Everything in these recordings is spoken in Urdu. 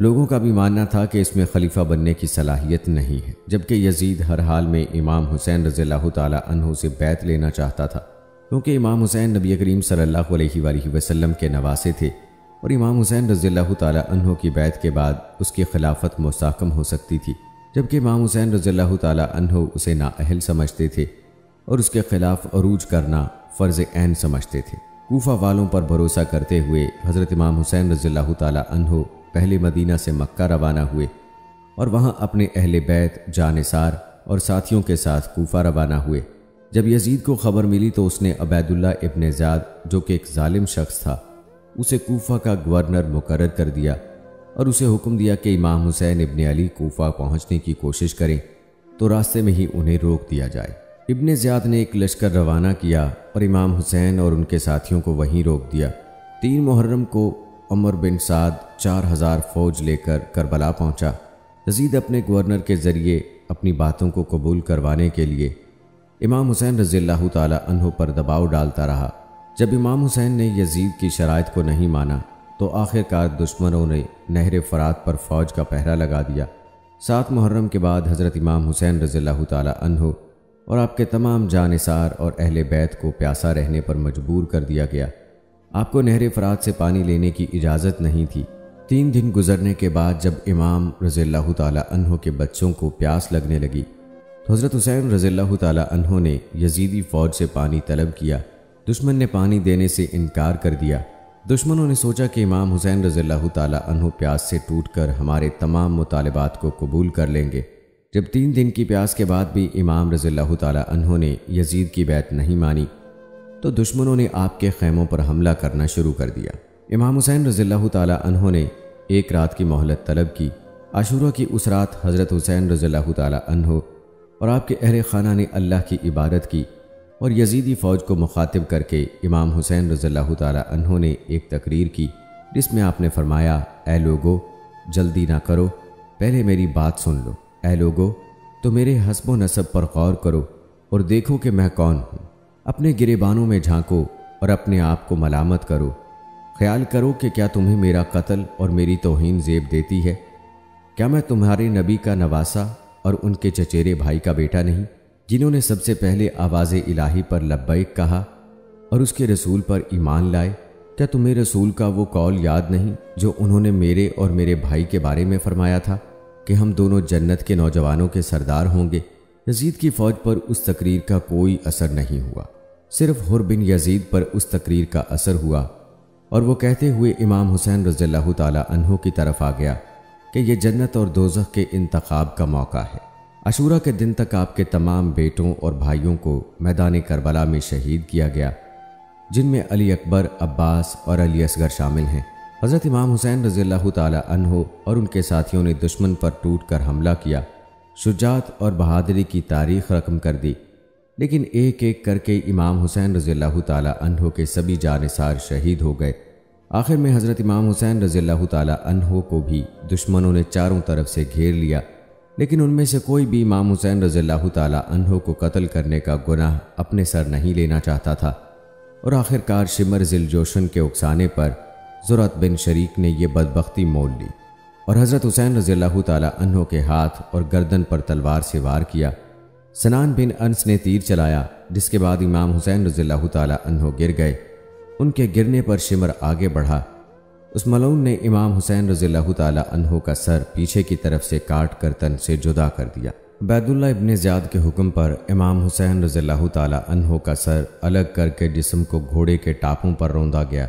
لوگوں کا بھی ماننا تھا کہ اس میں خلیفہ بننے کی صلاحیت نہیں ہے، جبکہ یزید ہر حال میں امام حسین رضی اللہ تعالی عنہ سے بیعت لینا چاہتا تھا، کیونکہ امام حسین نبی کریم صلی اللہ علیہ وآلہ وسلم کے نواسے تھے، اور امام حسین رضی اللہ تعالی عنہ کی بیعت کے بعد اس کی خلافت مستحکم ہو سکتی تھی، جبکہ امام حسین رضی اللہ تعالی عنہ اسے نااہل سمجھتے تھے اور اس کے خلاف عروج کرنا فرض عین سمجھتے تھے۔ کوفہ والوں پر بھروسہ کرتے ہوئے حضرت امام حسین رضی اللہ تعالی عنہ پہلے مدینہ سے مکہ روانہ ہوئے اور وہاں اپنے اہل بیت جانثار اور ساتھیوں کے ساتھ کوفہ روانہ ہوئے۔ جب یزید کو خبر ملی تو اس نے عبید اللہ ابن زیاد، جو کہ ایک ظالم شخص تھا، اسے کوفہ کا گورنر مقرر کر دیا اور اسے حکم دیا کہ امام حسین ابن علی کوفہ پہنچنے کی کوشش کریں تو راستے میں ہی انہیں روک دیا جائے۔ ابن زیاد نے ایک لشکر روانہ کیا اور امام حسین اور ان کے ساتھیوں کو وہیں روک دیا۔ 3 محرم کو عمر بن سعد 4000 فوج لے کر کربلا پہنچا۔ یزید اپنے گورنر کے ذریعے اپنی باتوں کو قبول کروانے کے لیے امام حسین رضی اللہ تعالی عنہ پر دباؤ ڈالتا رہا۔ جب امام حسین نے یزید کی شرائط کو نہیں مانا تو آخر کار دشمنوں نے نہر فرات پر فوج کا پہرا لگا دیا۔ 7 محرم کے بعد حضرت امام حسین رضی اللہ تعالی عنہ اور آپ کے تمام جانثار اور اہل بیت کو پیاسا رہنے پر مجبور کر دیا گیا۔ آپ کو نہر فرات سے پانی لینے کی اجازت نہیں تھی۔ 3 دن گزرنے کے بعد جب امام رضی اللہ تعالی عنہ کے بچوں کو پیاس لگنے لگی تو حضرت حسین رضی اللہ تعالی عنہ نے یزیدی فوج سے پانی طلب کیا۔ دشمن نے پانی دینے سے انکار کر دیا۔ دشمنوں نے سوچا کہ امام حسین رضی اللہ تعالی عنہ پیاس سے ٹوٹ کر ہمارے تمام مطالبات کو قبول کر لیں گے۔ جب 3 دن کی پیاس کے بعد بھی امام رضی اللہ تعالی عنہ نے یزید کی بیعت نہیں مانی تو دشمنوں نے آپ کے خیموں پر حملہ کرنا شروع کر دیا۔ امام حسین رضی اللہ تعالی عنہ نے 1 رات کی مہلت طلب کی۔ عاشورہ کی اس رات حضرت حسین رضی اللہ تعالی عنہ اور آپ کے اہل خانہ نے اللہ کی عبادت کی اور یزیدی فوج کو مخاطب کر کے امام حسین رضی اللہ تعالی عنہ نے ایک تقریر کی، جس میں آپ نے فرمایا، اے لوگو، جلدی نہ کرو، پہلے میری بات سن لو۔ اے لوگو، تو میرے حسب و نسب پر غور کرو اور دیکھو کہ میں کون ہوں۔ اپنے گریبانوں میں جھانکو اور اپنے آپ کو ملامت کرو۔ خیال کرو کہ کیا تمہیں میرا قتل اور میری توہین زیب دیتی ہے؟ کیا میں تمہارے نبی کا نواسا اور ان کے چچیرے بھائی کا بیٹا نہیں، جنہوں نے سب سے پہلے آواز الہی پر لبیک کہا اور اس کے رسول پر ایمان لائے؟ کیا تمہیں رسول کا وہ قول یاد نہیں جو انہوں نے میرے اور میرے بھائی کے بارے میں فرمایا تھا کہ ہم دونوں جنت کے نوجوانوں کے سردار ہوں گے؟ یزید کی فوج پر اس تقریر کا کوئی اثر نہیں ہوا، صرف حر بن یزید پر اس تقریر کا اثر ہوا اور وہ کہتے ہوئے امام حسین رضی اللہ تعالی عنہ کی طرف آ گیا کہ یہ جنت اور دوزخ کے انتخاب کا موقع ہے۔ عاشورہ کے دن تک آپ کے تمام بیٹوں اور بھائیوں کو میدان کربلا میں شہید کیا گیا، جن میں علی اکبر، عباس اور علی اصغر شامل ہیں۔ حضرت امام حسین رضی اللہ تعالی عنہ اور ان کے ساتھیوں نے دشمن پر ٹوٹ کر حملہ کیا، شجاعت اور بہادری کی تاریخ رقم کر دی، لیکن ایک ایک کر کے امام حسین رضی اللہ تعالی عنہ کے سبھی جانثار شہید ہو گئے۔ آخر میں حضرت امام حسین رضی اللہ تعالی عنہ کو بھی دشمنوں نے چاروں طرف سے گھیر لیا، لیکن ان میں سے کوئی بھی امام حسین رضی اللہ تعالی عنہ کو قتل کرنے کا گناہ اپنے سر نہیں لینا چاہتا تھا، اور آخر کار شمر ذی الجوشن کے اکسانے پر زرعت بن شریک نے یہ بدبختی مول لی اور حضرت حسین رضی اللہ تعالی عنہ کے ہاتھ اور گردن پر تلوار سے وار کیا۔ سنان بن انس نے تیر چلایا، جس کے بعد امام حسین رضی اللہ تعالی عنہ گر گئے۔ ان کے گرنے پر شمر آگے بڑھا۔ اس ملعون نے امام حسین رضی اللہ تعالی عنہ کا سر پیچھے کی طرف سے کاٹ کر تن سے جدا کر دیا۔ عبید اللہ ابن زیاد کے حکم پر امام حسین رضی اللہ تعالی عنہ کا سر الگ کر کے جسم کو گھوڑے کے ٹاپوں پر روندا گیا۔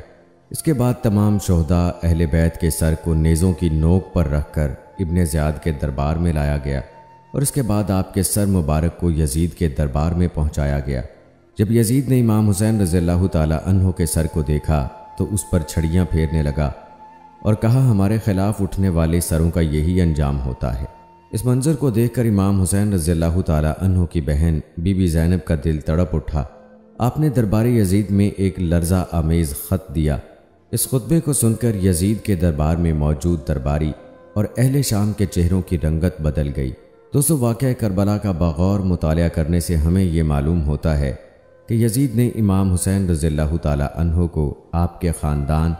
اس کے بعد تمام شہداء اہل بیت کے سر کو نیزوں کی نوک پر رکھ کر ابن زیاد کے دربار میں لایا گیا، اور اس کے بعد آپ کے سر مبارک کو یزید کے دربار میں پہنچایا گیا۔ جب یزید نے امام حسین رضی اللہ تعالی عنہ کے سر کو دیکھا تو اس پر چھڑیاں پھیرنے لگا اور کہا، ہمارے خلاف اٹھنے والے سروں کا یہی انجام ہوتا ہے۔ اس منظر کو دیکھ کر امام حسین رضی اللہ تعالی عنہ کی بہن بی بی زینب کا دل تڑپ اٹھا۔ آپ نے دربار یزید میں ایک لرزہ آمیز خط دیا۔ اس خطبے کو سن کر یزید کے دربار میں موجود درباری اور اہل شام کے چہروں کی رنگت بدل گئی۔ دوستو، واقعہ کربلا کا بغور مطالعہ کرنے سے ہمیں یہ معلوم ہوتا ہے کہ یزید نے امام حسین رضی اللہ تعالی عنہ کو آپ کے خاندان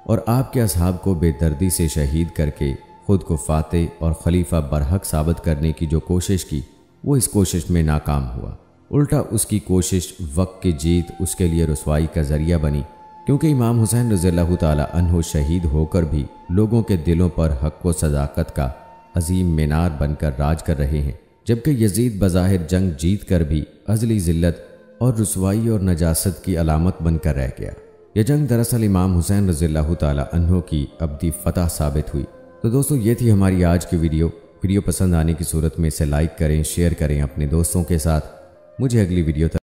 اور آپ کے اصحاب کو بے دردی سے شہید کر کے خود کو فاتح اور خلیفہ برحق ثابت کرنے کی جو کوشش کی وہ اس کوشش میں ناکام ہوا، الٹا اس کی کوشش وقت کی جیت اس کے لیے رسوائی کا ذریعہ بنی، کیونکہ امام حسین رضی اللہ تعالیٰ عنہ شہید ہو کر بھی لوگوں کے دلوں پر حق و صداقت کا عظیم مینار بن کر راج کر رہے ہیں، جبکہ یزید بظاہر جنگ جیت کر بھی ازلی ذلت اور رسوائی اور نجاست کی علامت بن کر رہ گیا۔ یہ جنگ دراصل امام حسین رضی اللہ تعالیٰ عنہ کی ابدی فتح ثابت ہوئی۔ تو دوستو یہ تھی ہماری آج کی ویڈیو پسند آنے کی صورت میں اسے لائک کریں، شیئر کریں اپنے دوستوں کے ساتھ۔ مجھے اگلی ویڈیو تک